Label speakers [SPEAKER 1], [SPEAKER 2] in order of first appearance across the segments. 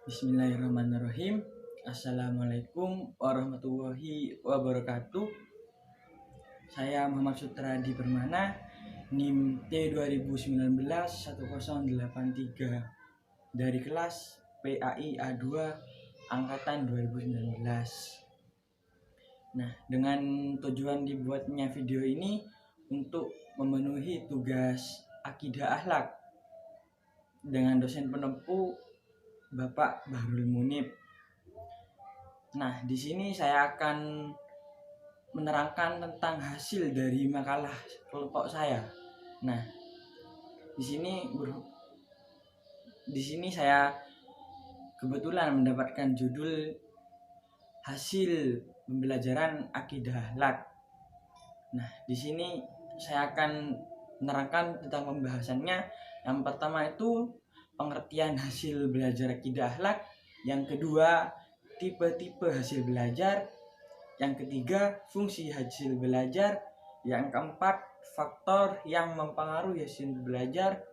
[SPEAKER 1] Bismillahirrahmanirrahim. Assalamualaikum warahmatullahi wabarakatuh. Saya Muhammad Sutradi Permana, NIM T2019-1083 dari kelas PAI A2 angkatan 2019. Nah, dengan tujuan dibuatnya video ini untuk memenuhi tugas akidah akhlak dengan dosen penempuh Bapak Bahrul Munib. Nah, di sini saya akan menerangkan tentang hasil dari makalah kelompok saya. Nah, di sini saya kebetulan mendapatkan judul hasil pembelajaran akidah akhlak. Nah, di sini saya akan menerangkan tentang pembahasannya. Yang pertama itu pengertian hasil belajar akidah akhlak, yang kedua tipe-tipe hasil belajar, yang ketiga fungsi hasil belajar, yang keempat faktor yang mempengaruhi hasil belajar,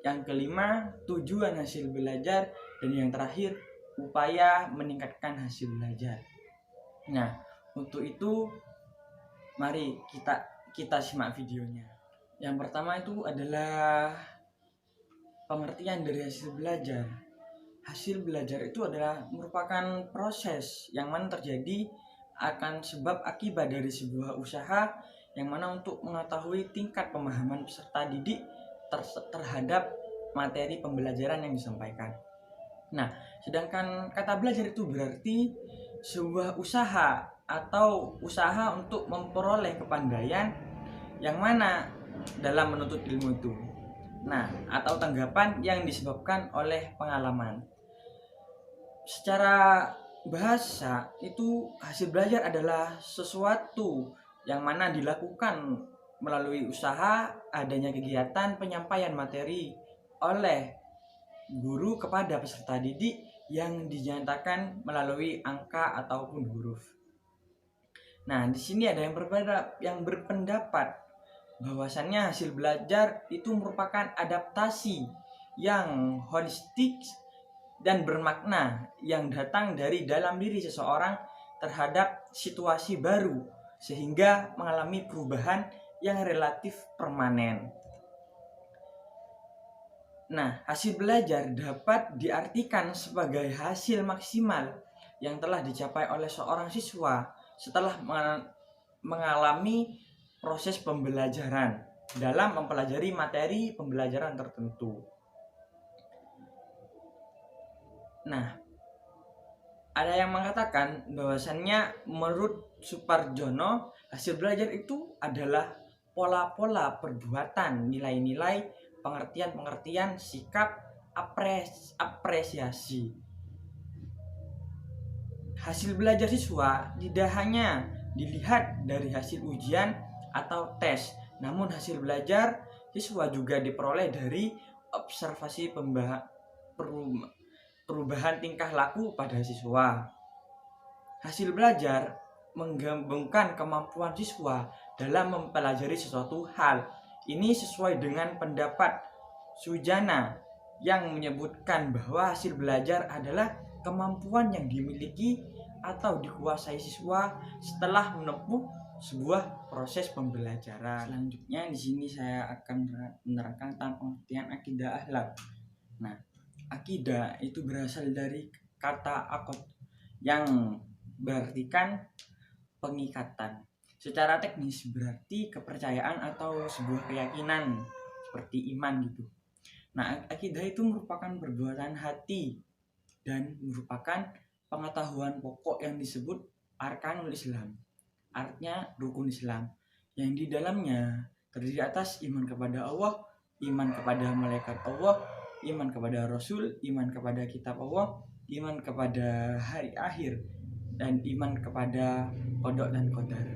[SPEAKER 1] yang kelima tujuan hasil belajar, dan yang terakhir upaya meningkatkan hasil belajar. Nah, untuk itu mari kita simak videonya. Yang pertama itu adalah pengertian dari hasil belajar. Hasil belajar itu adalah merupakan proses yang mana terjadi akan sebab akibat dari sebuah usaha yang mana untuk mengetahui tingkat pemahaman peserta didik terhadap materi pembelajaran yang disampaikan. Nah, sedangkan kata belajar itu berarti sebuah usaha atau usaha untuk memperoleh kepandaian yang mana dalam menuntut ilmu itu. Nah, atau tanggapan yang disebabkan oleh pengalaman. Secara bahasa itu hasil belajar adalah sesuatu yang mana dilakukan melalui usaha adanya kegiatan penyampaian materi oleh guru kepada peserta didik yang dinyatakan melalui angka ataupun huruf. Nah, di sini ada yang berpendapat bahwasannya hasil belajar itu merupakan adaptasi yang holistik dan bermakna yang datang dari dalam diri seseorang terhadap situasi baru sehingga mengalami perubahan yang relatif permanen. Nah, hasil belajar dapat diartikan sebagai hasil maksimal yang telah dicapai oleh seorang siswa setelah mengalami proses pembelajaran dalam mempelajari materi pembelajaran tertentu. Nah, ada yang mengatakan bahwasannya menurut Suparjono, hasil belajar itu adalah pola-pola perbuatan, nilai-nilai, pengertian-pengertian, sikap, apresiasi. Hasil belajar siswa tidak hanya dilihat dari hasil ujian atau tes, namun hasil belajar siswa juga diperoleh dari observasi perubahan tingkah laku pada siswa. Hasil belajar menggabungkan kemampuan siswa dalam mempelajari sesuatu hal. Ini sesuai dengan pendapat Sujana yang menyebutkan bahwa hasil belajar adalah kemampuan yang dimiliki atau dikuasai siswa setelah menempuh sebuah proses pembelajaran. Selanjutnya di sini saya akan menerangkan tentang pengertian akidah akhlak. Nah, akidah itu berasal dari kata akad yang berartikan pengikatan. Secara teknis berarti kepercayaan atau sebuah keyakinan seperti iman gitu. Nah, akidah itu merupakan perbuatan hati dan merupakan pengetahuan pokok yang disebut arkanul Islam. Artinya rukun Islam yang di dalamnya terdiri atas iman kepada Allah, iman kepada malaikat Allah, iman kepada Rasul, iman kepada kitab Allah, iman kepada hari akhir, dan iman kepada qada dan qadar.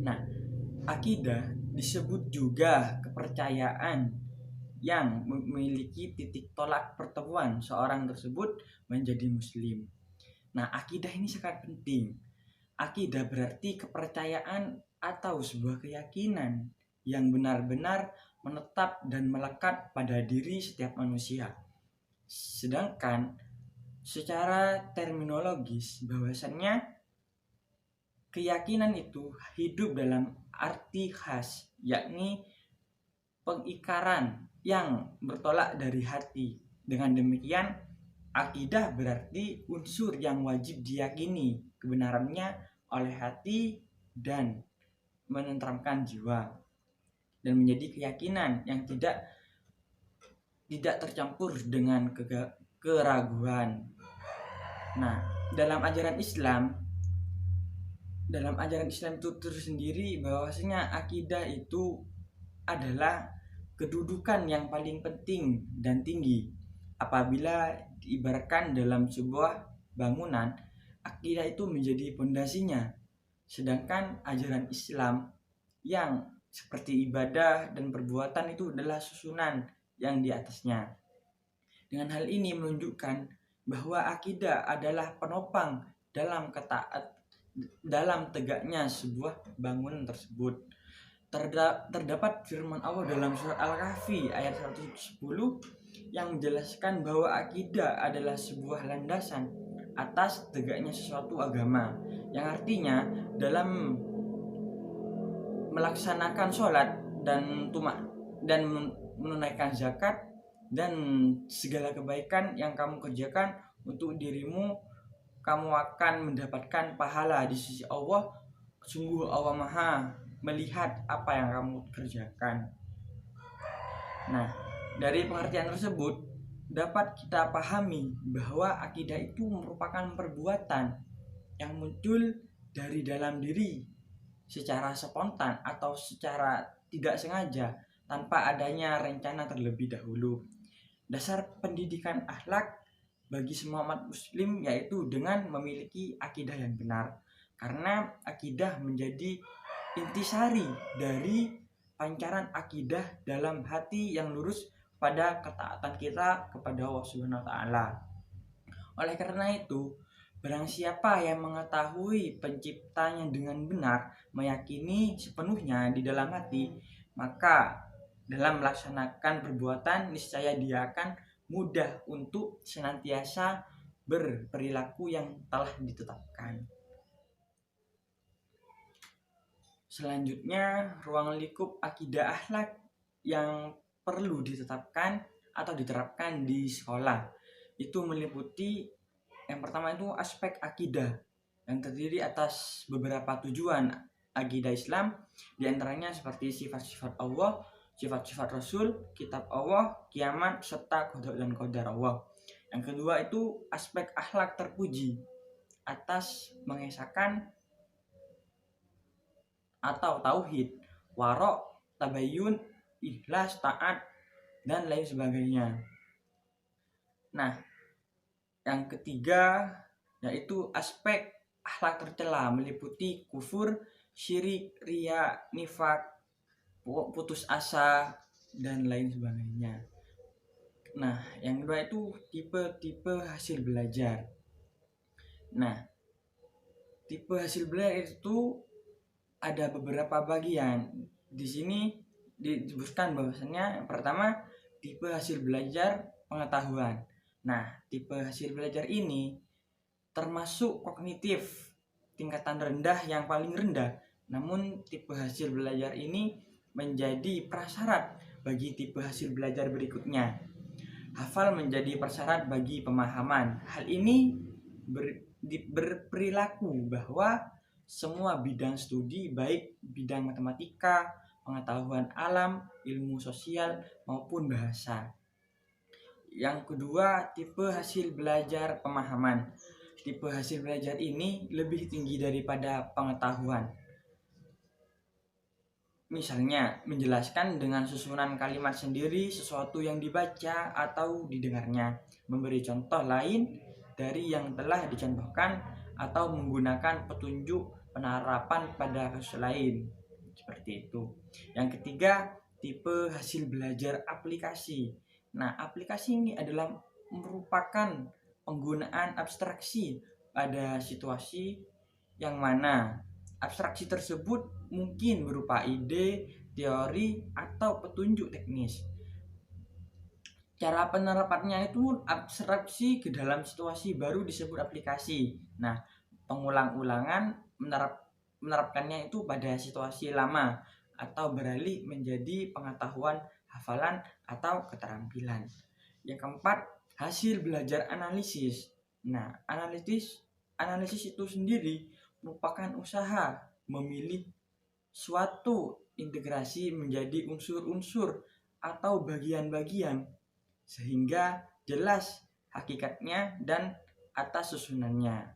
[SPEAKER 1] Nah, akidah disebut juga kepercayaan yang memiliki titik tolak pertemuan seorang tersebut menjadi muslim. Nah, akidah ini sangat penting. Akidah berarti kepercayaan atau sebuah keyakinan yang benar-benar menetap dan melekat pada diri setiap manusia. Sedangkan secara terminologis bahwasannya keyakinan itu hidup dalam arti khas, yakni pengikaran yang bertolak dari hati. Dengan demikian, akidah berarti unsur yang wajib diyakini kebenarannya oleh hati dan menenteramkan jiwa, dan menjadi keyakinan yang tidak tercampur dengan keraguan. Nah, dalam ajaran Islam itu tersendiri bahwasanya akidah itu adalah kedudukan yang paling penting dan tinggi. Apabila diibaratkan dalam sebuah bangunan, akidah itu menjadi pondasinya. Sedangkan ajaran Islam yang seperti ibadah dan perbuatan itu adalah susunan yang di atasnya. Dengan hal ini menunjukkan bahwa akidah adalah penopang dalam tegaknya sebuah bangunan tersebut. Terdapat firman Allah dalam surat Al-Kahfi ayat 110 yang menjelaskan bahwa akidah adalah sebuah landasan atas tegaknya suatu agama, yang artinya dalam melaksanakan sholat dan menunaikan zakat dan segala kebaikan yang kamu kerjakan untuk dirimu, kamu akan mendapatkan pahala di sisi Allah. Sungguh Allah Maha melihat apa yang kamu kerjakan. Nah, dari pengertian tersebut dapat kita pahami bahwa akidah itu merupakan perbuatan yang muncul dari dalam diri secara spontan atau secara tidak sengaja tanpa adanya rencana terlebih dahulu. Dasar pendidikan akhlak bagi semua umat muslim yaitu dengan memiliki akidah yang benar, karena akidah menjadi intisari dari pancaran akidah dalam hati yang lurus pada ketaatan kita kepada Allah Subhanahu wa taala. Oleh karena itu, barang siapa yang mengetahui penciptanya dengan benar, meyakini sepenuhnya di dalam hati, maka dalam melaksanakan perbuatan niscaya dia akan mudah untuk senantiasa berperilaku yang telah ditetapkan. Selanjutnya, ruang lingkup akidah akhlak yang perlu ditetapkan atau diterapkan di sekolah itu meliputi yang pertama itu aspek akidah yang terdiri atas beberapa tujuan akidah Islam, diantaranya seperti sifat-sifat Allah, sifat-sifat Rasul, kitab Allah, kiamat, serta qada dan qadar Allah. Yang kedua itu aspek akhlak terpuji atas mengesahkan atau tauhid, warok, tabayun, ikhlas, taat, dan lain sebagainya. Nah, yang ketiga yaitu aspek akhlak tercela meliputi kufur, syirik, riya, nifak, putus asa, dan lain sebagainya. Nah, yang kedua itu tipe-tipe hasil belajar. Nah, tipe hasil belajar itu ada beberapa bagian. Di sini disebutkan bahwasannya yang pertama tipe hasil belajar pengetahuan. Nah, tipe hasil belajar ini termasuk kognitif tingkatan rendah yang paling rendah. Namun tipe hasil belajar ini menjadi prasyarat bagi tipe hasil belajar berikutnya. Hafal menjadi prasyarat bagi pemahaman. Hal ini berperilaku bahwa semua bidang studi, baik bidang matematika, pengetahuan alam, ilmu sosial, maupun bahasa. Yang kedua, tipe hasil belajar pemahaman. Tipe hasil belajar ini lebih tinggi daripada pengetahuan. Misalnya, menjelaskan dengan susunan kalimat sendiri sesuatu yang dibaca atau didengarnya, memberi contoh lain dari yang telah dicontohkan, atau menggunakan petunjuk penerapan pada kasus lain, seperti itu. Yang ketiga, tipe hasil belajar aplikasi. Nah, aplikasi ini adalah merupakan penggunaan abstraksi pada situasi yang mana abstraksi tersebut mungkin berupa ide, teori, atau petunjuk teknis. Cara penerapannya itu abstraksi ke dalam situasi baru disebut aplikasi. Nah, pengulang-ulangan menerapkannya itu pada situasi lama atau beralih menjadi pengetahuan, hafalan, atau keterampilan. Yang keempat, hasil belajar analisis. Nah, analisis itu sendiri merupakan usaha memilih suatu integrasi menjadi unsur-unsur atau bagian-bagian sehingga jelas hakikatnya dan atas susunannya.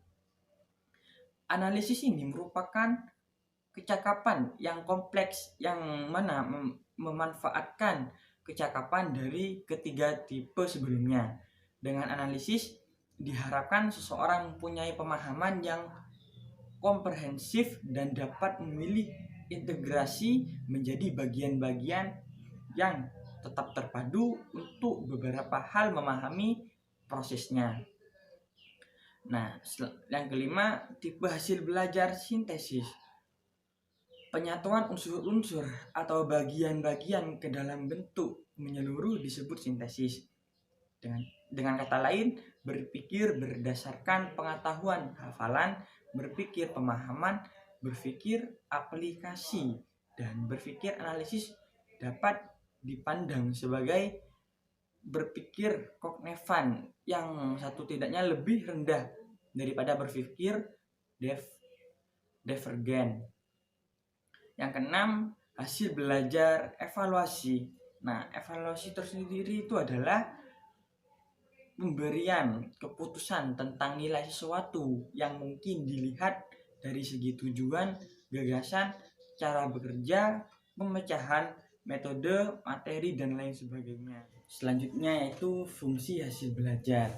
[SPEAKER 1] Analisis ini merupakan kecakapan yang kompleks yang mana memanfaatkan kecakapan dari ketiga tipe sebelumnya. Dengan analisis diharapkan seseorang mempunyai pemahaman yang komprehensif dan dapat memilih integrasi menjadi bagian-bagian yang tetap terpadu untuk beberapa hal memahami prosesnya. Nah, yang kelima, tipe hasil belajar sintesis. Penyatuan unsur-unsur atau bagian-bagian ke dalam bentuk menyeluruh disebut sintesis. Dengan kata lain, berpikir berdasarkan pengetahuan hafalan, berpikir pemahaman, berpikir aplikasi, dan berpikir analisis dapat dipandang sebagai berpikir kognitif yang satu tidaknya lebih rendah daripada berpikir divergen. Yang keenam, hasil belajar evaluasi. Nah, evaluasi tersendiri itu adalah pemberian keputusan tentang nilai sesuatu yang mungkin dilihat dari segi tujuan, gagasan, cara bekerja, pemecahan, metode, materi, dan lain sebagainya. Selanjutnya yaitu fungsi hasil belajar.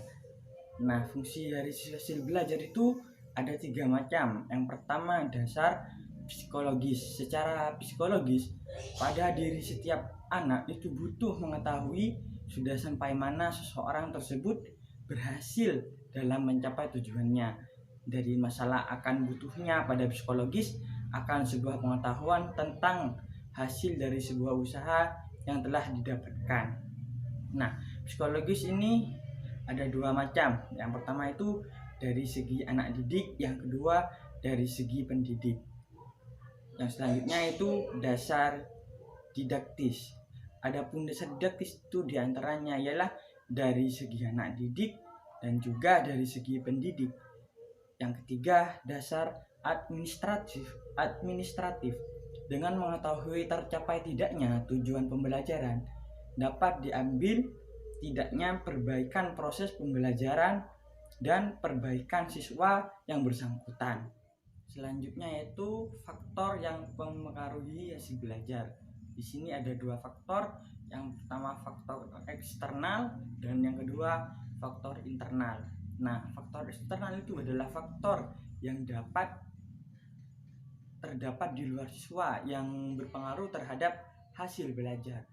[SPEAKER 1] Nah, fungsi dari hasil belajar itu ada 3 macam. Yang pertama, dasar psikologis. Secara psikologis, pada diri setiap anak itu butuh mengetahui sudah sampai mana seseorang tersebut berhasil dalam mencapai tujuannya. Dari masalah akan butuhnya pada psikologis akan sebuah pengetahuan tentang hasil dari sebuah usaha yang telah didapatkan. Nah, psikologis ini ada 2 macam. Yang pertama itu dari segi anak didik, yang kedua dari segi pendidik. Yang selanjutnya itu dasar didaktis. Adapun dasar didaktis itu diantaranya ialah dari segi anak didik dan juga dari segi pendidik. Yang ketiga, dasar administratif. Dengan mengetahui tercapai tidaknya tujuan pembelajaran, dapat diambil tidaknya perbaikan proses pembelajaran dan perbaikan siswa yang bersangkutan. Selanjutnya yaitu faktor yang mempengaruhi hasil belajar. Di sini ada 2 faktor. Yang pertama faktor eksternal dan yang kedua faktor internal. Nah, faktor eksternal itu adalah faktor yang terdapat di luar siswa yang berpengaruh terhadap hasil belajar.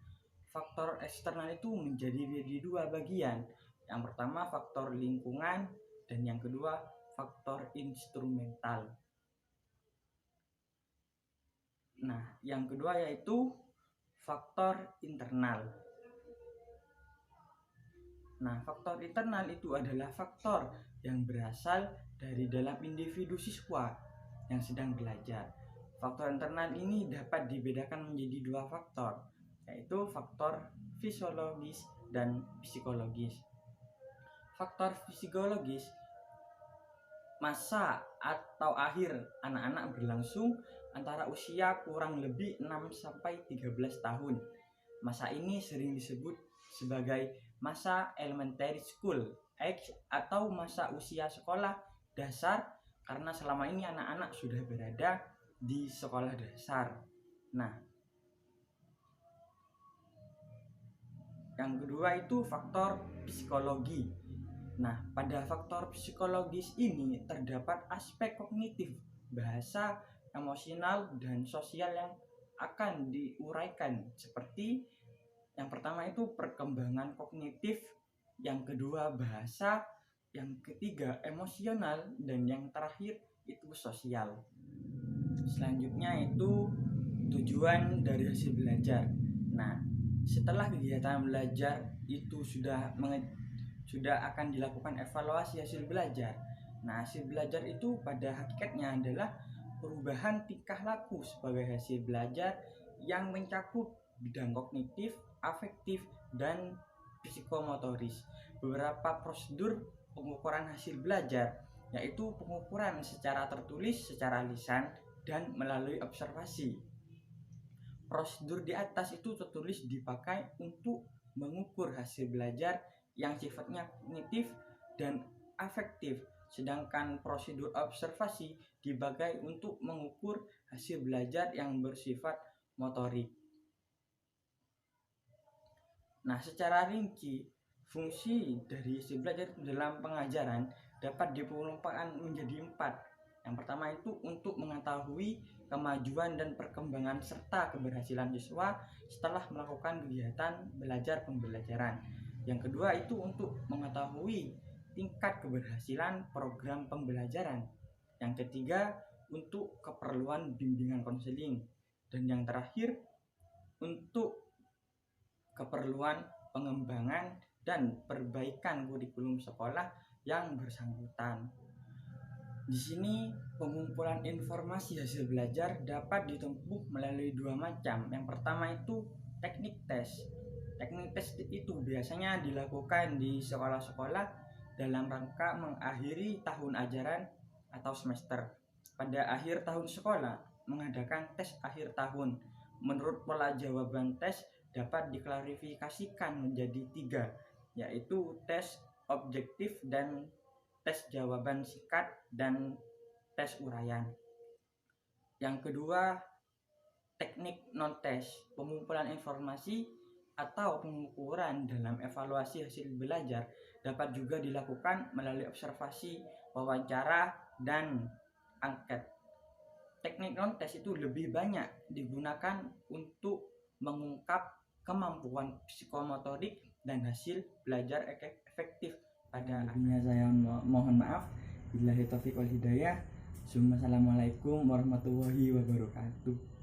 [SPEAKER 1] Faktor eksternal itu menjadi di 2 bagian. Yang pertama faktor lingkungan dan yang kedua faktor instrumental. Nah, yang kedua yaitu faktor internal. Nah, faktor internal itu adalah faktor yang berasal dari dalam individu siswa yang sedang belajar. Faktor internal ini dapat dibedakan menjadi 2 faktor, yaitu faktor fisiologis dan psikologis. Faktor psikologis, masa atau akhir anak-anak berlangsung antara usia kurang lebih 6-13 tahun. Masa ini sering disebut sebagai masa elementary school age atau masa usia sekolah dasar karena selama ini anak-anak sudah berada di sekolah dasar. Nah, yang kedua itu faktor psikologi. Nah, pada faktor psikologis ini terdapat aspek kognitif, bahasa, emosional, dan sosial yang akan diuraikan seperti yang pertama itu perkembangan kognitif, yang kedua bahasa, yang ketiga emosional, dan yang terakhir itu sosial. Selanjutnya itu tujuan dari hasil belajar. Nah, Setelah kegiatan belajar itu sudah akan dilakukan evaluasi hasil belajar. Nah, hasil belajar itu pada hakikatnya adalah perubahan tingkah laku sebagai hasil belajar yang mencakup bidang kognitif, afektif, dan psikomotoris. Beberapa prosedur pengukuran hasil belajar yaitu pengukuran secara tertulis, secara lisan, dan melalui observasi. Prosedur di atas itu tertulis dipakai untuk mengukur hasil belajar yang sifatnya kognitif dan afektif, sedangkan prosedur observasi dipakai untuk mengukur hasil belajar yang bersifat motorik. Nah, secara rinci, fungsi dari hasil belajar dalam pengajaran dapat dikelompokkan menjadi 4. Yang pertama itu untuk mengetahui kemajuan dan perkembangan serta keberhasilan siswa setelah melakukan kegiatan belajar pembelajaran. Yang kedua itu untuk mengetahui tingkat keberhasilan program pembelajaran. Yang ketiga untuk keperluan bimbingan konseling. Dan yang terakhir untuk keperluan pengembangan dan perbaikan kurikulum sekolah yang bersangkutan. Di sini pengumpulan informasi hasil belajar dapat ditempuh melalui 2 macam. Yang pertama itu teknik tes. Teknik tes itu biasanya dilakukan di sekolah-sekolah dalam rangka mengakhiri tahun ajaran atau semester. Pada akhir tahun sekolah mengadakan tes akhir tahun. Menurut pola jawaban tes dapat diklarifikasikan menjadi 3, yaitu tes objektif dan tes jawaban singkat dan tes uraian. Yang kedua, teknik non-tes, pengumpulan informasi atau pengukuran dalam evaluasi hasil belajar dapat juga dilakukan melalui observasi, wawancara, dan angket. Teknik non-tes itu lebih banyak digunakan untuk mengungkap kemampuan psikomotorik dan hasil belajar efektif. Pada akhirnya saya mohon maaf. Billahi taufiq wal hidayah. Assalamualaikum warahmatullahi wabarakatuh.